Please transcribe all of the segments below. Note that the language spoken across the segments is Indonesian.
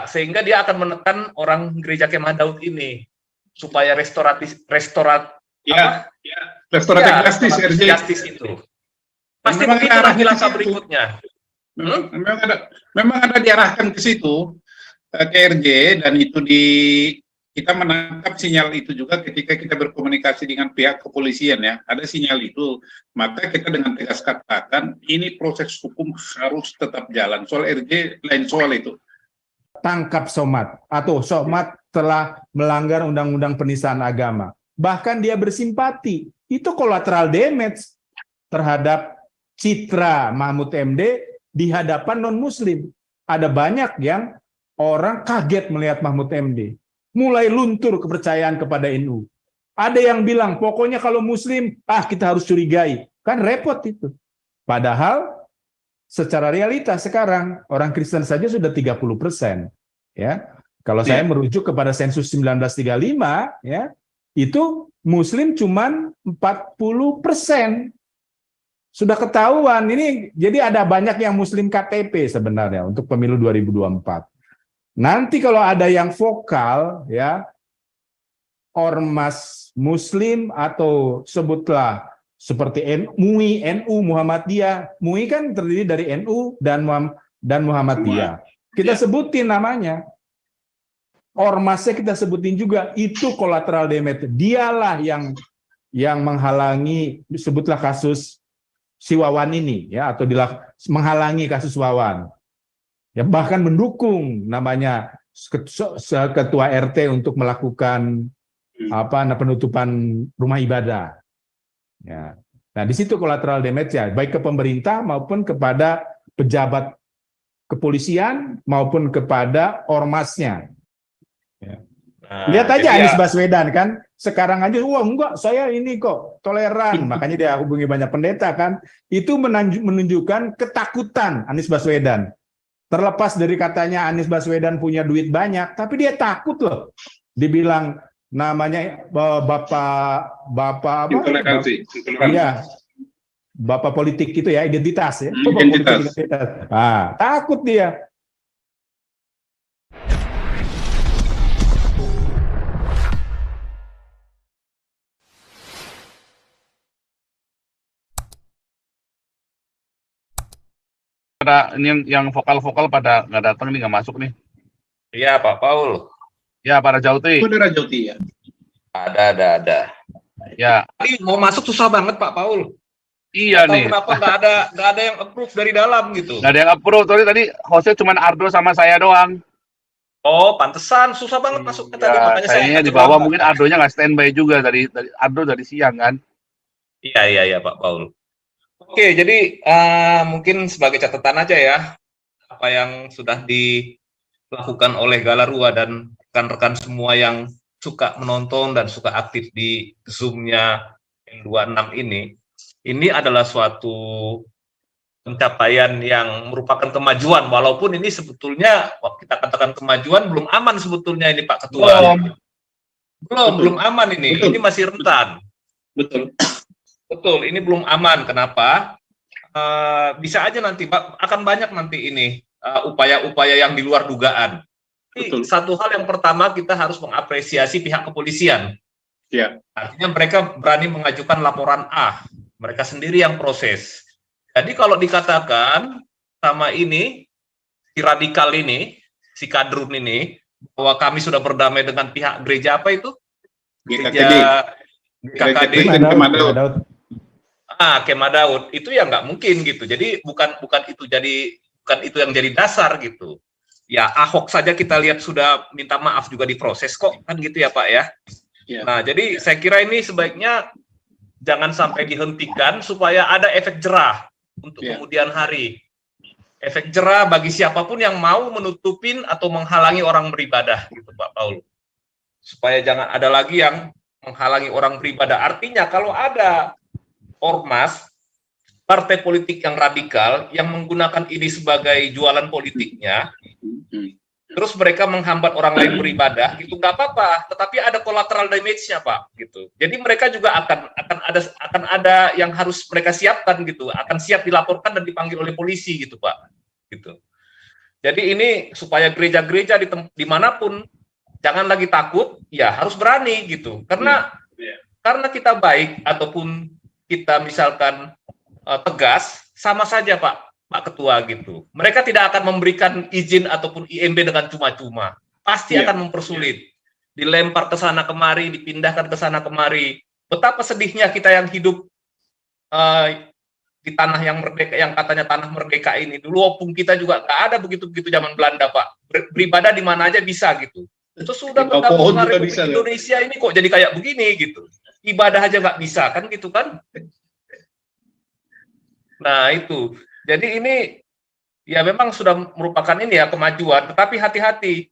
sehingga dia akan menekan orang gereja Kemah Daud ini supaya restoratif justice itu. Pasti begitu nanti langkah berikutnya. Memang ada diarahkan ke situ, ke RJ, dan itu kita menangkap sinyal itu juga ketika kita berkomunikasi dengan pihak kepolisian ya, ada sinyal itu, maka kita dengan tegas katakan ini proses hukum harus tetap jalan. Soal RJ lain soal itu. Tangkap Somad atau Somad telah melanggar undang-undang penistaan agama. Bahkan dia bersimpati. Itu collateral damage terhadap citra Mahfud MD di hadapan non-muslim. Ada banyak yang orang kaget melihat Mahfud MD. Mulai luntur kepercayaan kepada NU. Ada yang bilang, pokoknya kalau muslim, kita harus curigai. Kan repot itu. Padahal, secara realitas sekarang, orang Kristen saja sudah 30%. Ya. Kalau saya merujuk kepada sensus 1935, ya, itu muslim cuman 40%. Sudah ketahuan, ini jadi ada banyak yang muslim KTP sebenarnya untuk pemilu 2024. Nanti kalau ada yang vokal, ya, ormas muslim atau sebutlah seperti MUI, NU, Muhammadiyah. MUI kan terdiri dari NU dan Muhammadiyah. Kita sebutin namanya. Ormasnya kita sebutin juga, itu collateral damage. Dialah yang menghalangi, sebutlah kasus si Wawan ini, ya, atau menghalangi kasus Wawan. Ya, bahkan mendukung namanya ketua RT untuk melakukan penutupan rumah ibadah. Ya. Nah, di situ collateral damage ya, baik ke pemerintah maupun kepada pejabat kepolisian maupun kepada ormasnya. Ya. Lihat aja Anies Baswedan kan, sekarang aja, wah enggak, saya ini kok toleran, makanya dia hubungi banyak pendeta kan, itu menunjukkan ketakutan Anies Baswedan. Terlepas dari katanya Anies Baswedan punya duit banyak, tapi dia takut loh. Dibilang namanya bapak apa? Iya, bapak politik itu ya, identitas ya. Identitas. Takut dia. Ada ini yang vokal-vokal pada nggak datang nih, nggak masuk nih. Iya Pak Paul. Ya Pak Rajauti. Saudara Rajauti ya. Ada. Ya. Ini mau masuk susah banget Pak Paul. Iya nih. Kenapa nggak ada yang approve dari dalam gitu? Nggak ada yang approve. Tadi hostnya cuma Ardo sama saya doang. Oh, pantesan susah banget masuknya tadi, makanya saya di bawah mungkin Ardonya nggak standby juga dari Ardo dari siang kan. Iya Pak Paul. Oke, jadi mungkin sebagai catatan aja ya, apa yang sudah dilakukan oleh Galarua dan rekan-rekan semua yang suka menonton dan suka aktif di Zoom-nya N26 ini adalah suatu pencapaian yang merupakan kemajuan, walaupun ini sebetulnya kita katakan kemajuan, belum aman sebetulnya ini Pak Ketua. Belum aman ini. Betul. Ini masih rentan. Betul, ini belum aman. Kenapa? Bisa aja nanti akan banyak nanti ini upaya-upaya yang di luar dugaan. Ini satu hal yang pertama, kita harus mengapresiasi pihak kepolisian. Ya. Artinya mereka berani mengajukan laporan A, mereka sendiri yang proses. Jadi kalau dikatakan sama ini si radikal ini, si kadrun ini, bahwa kami sudah berdamai dengan pihak gereja apa itu? Gereja GKKD. Kemah Daud itu ya nggak mungkin gitu. Jadi bukan itu yang jadi dasar gitu. Ya Ahok saja kita lihat sudah minta maaf juga diproses kok kan gitu ya Pak ya. Nah jadi saya kira ini sebaiknya jangan sampai dihentikan supaya ada efek jerah untuk kemudian hari. Efek jerah bagi siapapun yang mau menutupin atau menghalangi orang beribadah gitu Pak Paul. Supaya jangan ada lagi yang menghalangi orang beribadah. Artinya kalau ada ormas, partai politik yang radikal yang menggunakan ini sebagai jualan politiknya, terus mereka menghambat orang lain beribadah, gitu nggak apa-apa. Tetapi ada collateral damage-nya Pak, gitu. Jadi mereka juga akan ada yang harus mereka siapkan gitu, akan siap dilaporkan dan dipanggil oleh polisi gitu Pak, gitu. Jadi ini supaya gereja-gereja dimanapun jangan lagi takut, ya harus berani gitu. Karena kita baik ataupun kita misalkan tegas, sama saja Pak Ketua gitu. Mereka tidak akan memberikan izin ataupun IMB dengan cuma-cuma. Pasti akan mempersulit. Dilempar ke sana kemari, dipindahkan ke sana kemari. Betapa sedihnya kita yang hidup di tanah yang merdeka, yang katanya tanah merdeka ini. Dulu opung kita juga nggak ada begitu-begitu zaman Belanda, Pak. Beribadah di mana aja bisa gitu. Itu sudah bertahun-tahun Republik Indonesia ini kok jadi kayak begini gitu. Ibadah aja nggak bisa kan gitu kan? Nah itu. Jadi ini ya memang sudah merupakan ini ya kemajuan. Tetapi hati-hati.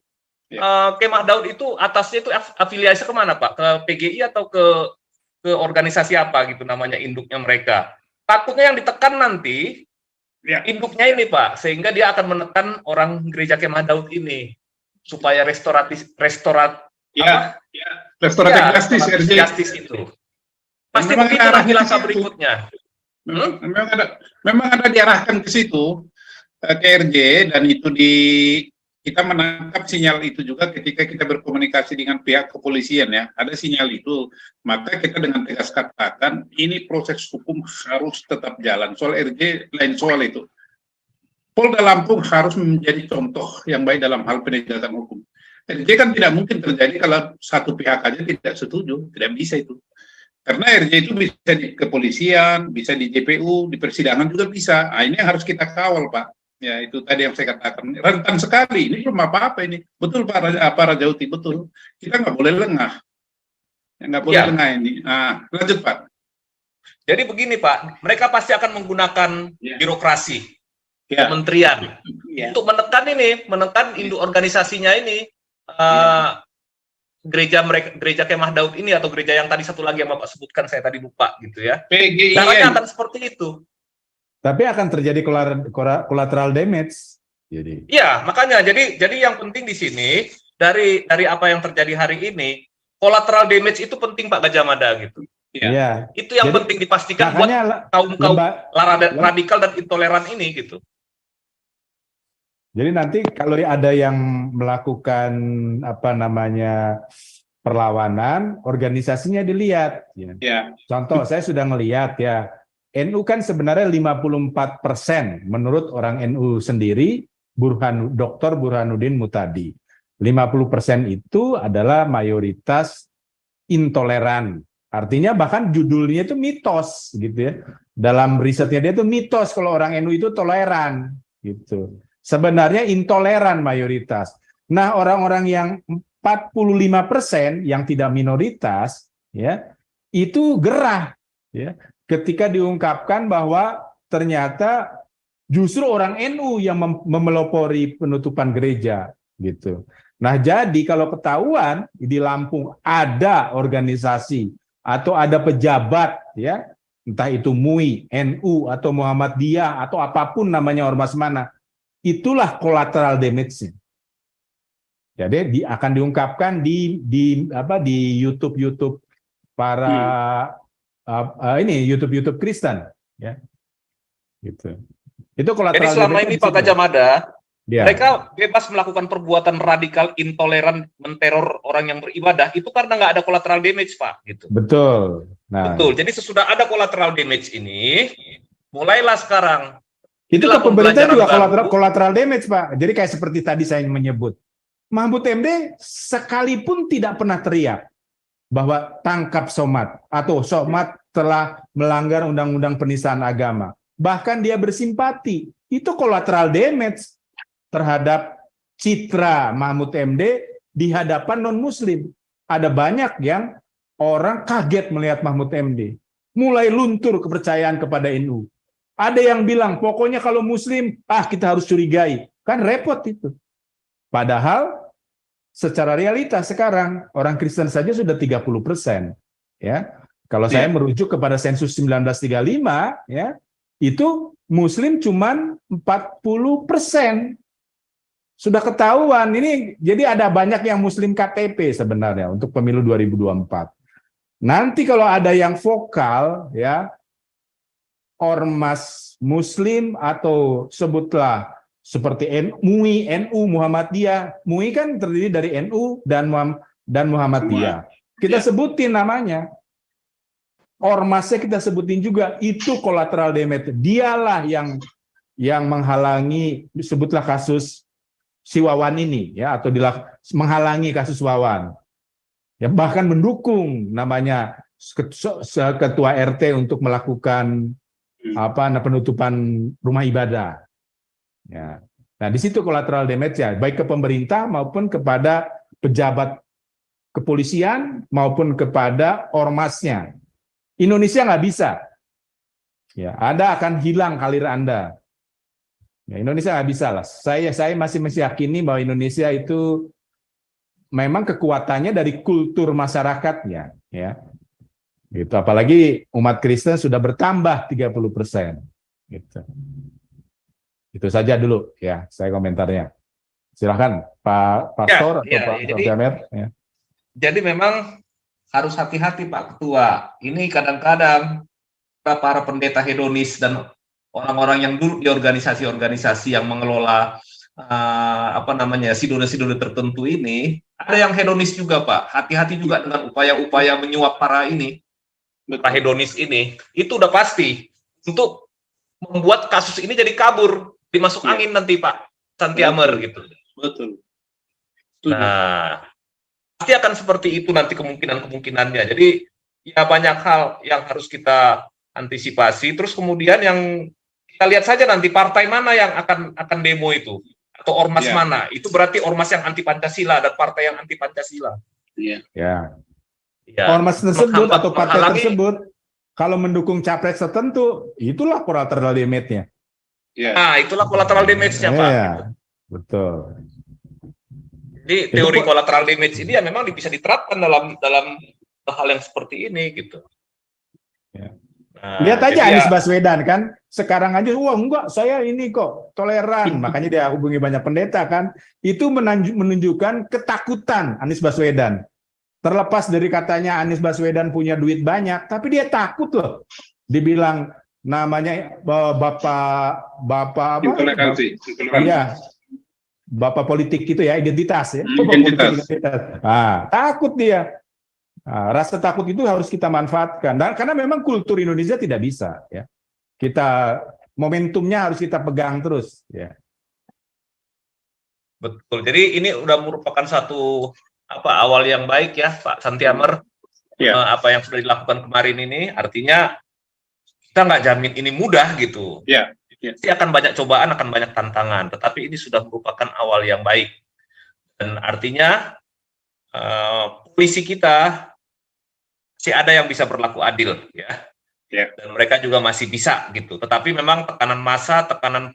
Kemah Daud itu atasnya itu afiliasi kemana Pak? Ke PGI atau ke organisasi apa gitu namanya induknya mereka? Takutnya yang ditekan nanti induknya ini Pak, sehingga dia akan menekan orang gereja Kemah Daud ini supaya restoratif justice itu. Pasti begitu langkah berikutnya. Memang ada diarahkan ke situ KRJ, dan itu kita menangkap sinyal itu juga ketika kita berkomunikasi dengan pihak kepolisian ya. Ada sinyal itu, maka kita dengan tegas katakan ini proses hukum harus tetap jalan. Soal RJ lain soal itu. Polda Lampung harus menjadi contoh yang baik dalam hal penegakan hukum. RJ kan tidak mungkin terjadi kalau satu pihak aja tidak setuju, tidak bisa itu. Karena RJ itu bisa di kepolisian, bisa di JPU, di persidangan juga bisa. Nah, ini yang harus kita kawal Pak. Ya itu tadi yang saya katakan, rentan sekali, ini belum apa-apa ini. Betul Pak Raja Uti, betul. Kita nggak boleh lengah. Nggak boleh lengah ini. Nah, lanjut Pak. Jadi begini Pak, mereka pasti akan menggunakan birokrasi, kementerian, untuk menekan induk organisasinya ini, gereja Kemah Daud ini, atau gereja yang tadi satu lagi yang Bapak sebutkan, saya tadi lupa gitu ya. Caranya akan seperti itu. Tapi akan terjadi collateral damage. Jadi. Iya, makanya jadi yang penting di sini dari apa yang terjadi hari ini, collateral damage itu penting Pak Gajah Mada gitu. Iya. Itu yang penting dipastikan buat kaum radikal dan intoleran ini gitu. Jadi nanti kalau ada yang melakukan perlawanan, organisasinya dilihat. Ya. Contoh, saya sudah ngelihat ya. NU kan sebenarnya 54% menurut orang NU sendiri, Dr. Burhanuddin Mutadi. 50% itu adalah mayoritas intoleran. Artinya bahkan judulnya itu mitos gitu ya. Dalam risetnya dia itu mitos kalau orang NU itu toleran gitu. Sebenarnya intoleran mayoritas. Nah, orang-orang yang 45% yang tidak minoritas ya, itu gerah ya. Ketika diungkapkan bahwa ternyata justru orang NU yang memelopori penutupan gereja gitu. Nah, jadi kalau ketahuan di Lampung ada organisasi atau ada pejabat ya, entah itu MUI, NU atau Muhammadiyah atau apapun namanya ormas mana, itulah collateral damage-nya. Jadi akan diungkapkan di YouTube para YouTube Kristen ya. Gitu. Itu jadi selama ini Pak Gajah Mada, mereka bebas melakukan perbuatan radikal, intoleran, menteror orang yang beribadah itu karena nggak ada collateral damage Pak gitu. Betul. Nah, betul. Jadi sesudah ada collateral damage ini, mulailah sekarang. Itu ke pemerintah juga collateral damage Pak. Jadi kayak seperti tadi saya menyebut, Mahfud MD sekalipun tidak pernah teriak bahwa tangkap Somad atau Somad telah melanggar undang-undang penistaan agama. Bahkan dia bersimpati. Itu collateral damage terhadap citra Mahfud MD di hadapan non-muslim. Ada banyak yang orang kaget melihat Mahfud MD. Mulai luntur kepercayaan kepada NU. Ada yang bilang, pokoknya kalau muslim, kita harus curigai. Kan repot itu. Padahal secara realitas sekarang orang Kristen saja sudah 30%, ya. Kalau saya merujuk kepada sensus 1935, ya, itu Muslim cuman 40%. Sudah ketahuan ini, jadi ada banyak yang Muslim KTP sebenarnya untuk pemilu 2024. Nanti kalau ada yang vokal, ya, ormas Muslim atau sebutlah seperti MUI, NU, Muhammadiyah. MUI kan terdiri dari NU dan Muhammadiyah. Kita sebutin namanya. Ormasnya kita sebutin juga, itu collateral damage. Dialah yang menghalangi, sebutlah kasus si Wawan ini, ya, atau menghalangi kasus Wawan. Ya, bahkan mendukung namanya ketua RT untuk melakukan penutupan rumah ibadah. Ya. Nah, di situ collateral damage ya, baik ke pemerintah maupun kepada pejabat kepolisian maupun kepada ormasnya. Indonesia nggak bisa. Ya, Anda akan hilang karir Anda. Ya, Indonesia nggak bisa lah. Saya masih meyakini bahwa Indonesia itu memang kekuatannya dari kultur masyarakatnya, ya. Gitu. Apalagi umat Kristen sudah bertambah 30%. Gitu. Itu saja dulu ya, saya komentarnya. Silakan Pak Pastor atau Pak Jamer. Ya. Jadi memang harus hati-hati Pak Ketua. Ini kadang-kadang para pendeta hedonis dan orang-orang yang dulu di organisasi-organisasi yang mengelola sidone-sidone tertentu ini, ada yang hedonis juga Pak. Hati-hati juga dengan upaya-upaya menyuap para hedonis ini. Itu udah pasti untuk membuat kasus ini jadi kabur, dimasuk angin nanti Pak Santiamer gitu. Betul. Nah, pasti akan seperti itu nanti kemungkinannya. Jadi ya banyak hal yang harus kita antisipasi. Terus kemudian yang kita lihat saja nanti partai mana yang akan demo itu atau ormas mana. Itu berarti ormas yang anti Pancasila dan partai yang anti Pancasila. Iya. Ya. Ya. Ormas tersebut atau partai tersebut kalau mendukung capres tertentu, itulah collateral damage-nya. Ya. Nah, itulah collateral damage-nya Pak. Iya. Betul. Jadi teori collateral damage ini ya memang bisa diterapkan dalam hal yang seperti ini gitu. Ya. Nah, lihat aja Anies Baswedan kan, sekarang aja, wah enggak, saya ini kok toleran, makanya dia hubungi banyak pendeta kan, itu menunjukkan ketakutan Anies Baswedan. Terlepas dari katanya Anies Baswedan punya duit banyak, tapi dia takut loh, dibilang namanya bapak apa? Intoleransi. Iya. Bapak politik itu ya, identitas ya. Identitas. Takut dia. Rasa takut itu harus kita manfaatkan. Dan karena memang kultur Indonesia tidak bisa ya. Momentumnya harus kita pegang terus ya. Betul. Jadi ini udah merupakan satu awal yang baik ya Pak Santiamer. Ya. Apa yang sudah dilakukan kemarin ini artinya kita nggak jamin ini mudah gitu. Ya. Pasti akan banyak cobaan, akan banyak tantangan, tetapi ini sudah merupakan awal yang baik. Dan artinya polisi kita masih ada yang bisa berlaku adil, ya. Dan mereka juga masih bisa gitu. Tetapi memang tekanan massa, tekanan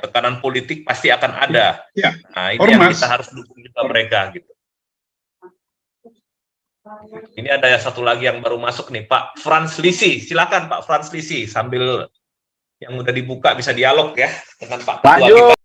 tekanan politik pasti akan ada. Ya. Nah, ini yang kita harus dukung juga mereka gitu. Ini ada satu lagi yang baru masuk nih, Pak Frans Lisi. Silakan Pak Frans Lisi, sambil yang udah dibuka bisa dialog ya dengan Pak Ketua.